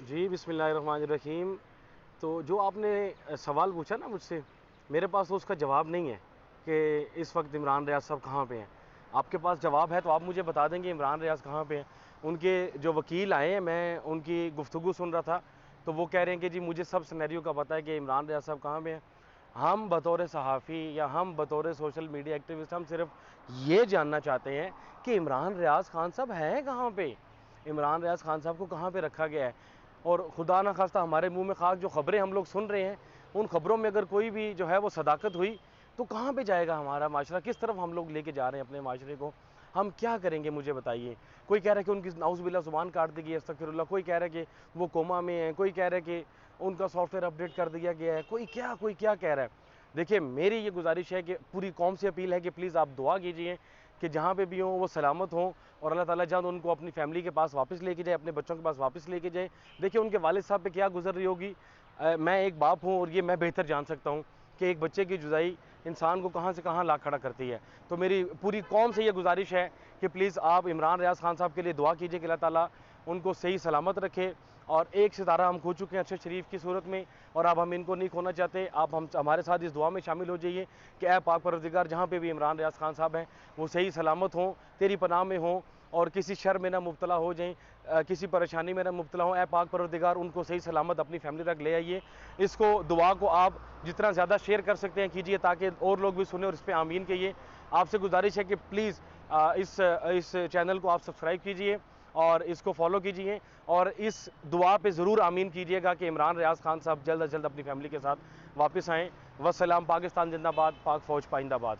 जी, बिस्मिल्लाहिर्रहमानिर्रहीम। तो जो आपने सवाल पूछा ना मुझसे, मेरे पास तो उसका जवाब नहीं है कि इस वक्त इमरान रियाज साहब कहाँ पे हैं। आपके पास जवाब है तो आप मुझे बता देंगे इमरान रियाज कहाँ पे हैं। उनके जो वकील आए हैं, मैं उनकी गुफ्तगू सुन रहा था, तो वो कह रहे हैं कि जी मुझे सब सिनेरियो का पता है कि इमरान रियाज साहब कहाँ पे हैं। हम बतौर सहाफ़ी या हम बतौर सोशल मीडिया एक्टिविस्ट हम सिर्फ ये जानना चाहते हैं कि इमरान रियाज खान साहब हैं कहाँ पे, इमरान रियाज खान साहब को कहाँ पे रखा गया है। और खुदा ना खास्ता हमारे मुंह में खाक जो खबरें हम लोग सुन रहे हैं, उन खबरों में अगर कोई भी जो है वो सदाकत हुई तो कहाँ पे जाएगा हमारा माशरा, किस तरफ हम लोग लेके जा रहे हैं अपने माशरे को, हम क्या करेंगे मुझे बताइए। कोई कह रहा है कि उनकी नाउज़ुबिल्लाह ज़ुबान काट दी गई है, अस्तगफिरुल्लाह, कोई कह रहा है कि वो कोमा में है, कोई कह रहा है कि उनका सॉफ्टवेयर अपडेट कर दिया गया है, कोई क्या कह रहा है। देखिए, मेरी ये गुजारिश है कि पूरी कौम से अपील है कि प्लीज़ आप दुआ कीजिए कि जहाँ पे भी हों वो सलामत हों और अल्लाह ताला जल्द उनको अपनी फैमिली के पास वापस लेके जाए, अपने बच्चों के पास वापस लेके जाए। देखिए, उनके वालिद साहब पे क्या गुजर रही होगी, मैं एक बाप हूँ और ये मैं बेहतर जान सकता हूँ कि एक बच्चे की जुदाई इंसान को कहाँ से कहाँ ला खड़ा करती है। तो मेरी पूरी कौम से ये गुजारिश है कि प्लीज़ आप इमरान रियाज खान साहब के लिए दुआ कीजिए कि अल्लाह ताला उनको सही सलामत रखे। और एक सितारा हम खो चुके हैं अरशद शरीफ की सूरत में, और अब हम इनको नहीं खोना चाहते। आप हम हमारे साथ इस दुआ में शामिल हो जाइए कि ऐ पाक परवरदिगार, जहाँ पे भी इमरान रियाज खान साहब हैं वो सही सलामत हों, तेरी पनाह में हों और किसी शर में ना मुब्तला हो जाएं, किसी परेशानी में ना मुब्तला हों। ऐ पाक परवरदिगार उनको सही सलामत अपनी फैमिली तक ले आइए। इसको दुआ को आप जितना ज़्यादा शेयर कर सकते हैं कीजिए, ताकि और लोग भी सुने और इस पर आमीन कहिए। आपसे गुजारिश है कि प्लीज़ इस चैनल को आप सब्सक्राइब कीजिए और इसको फॉलो कीजिए और इस दुआ पे ज़रूर आमीन कीजिएगा कि इमरान रियाज खान साहब जल्द अज जल्द अपनी फैमिली के साथ वापस आएँ। वस्सलाम। पाकिस्तान जिंदाबाद, पाक फ़ौज पाइंदाबाद।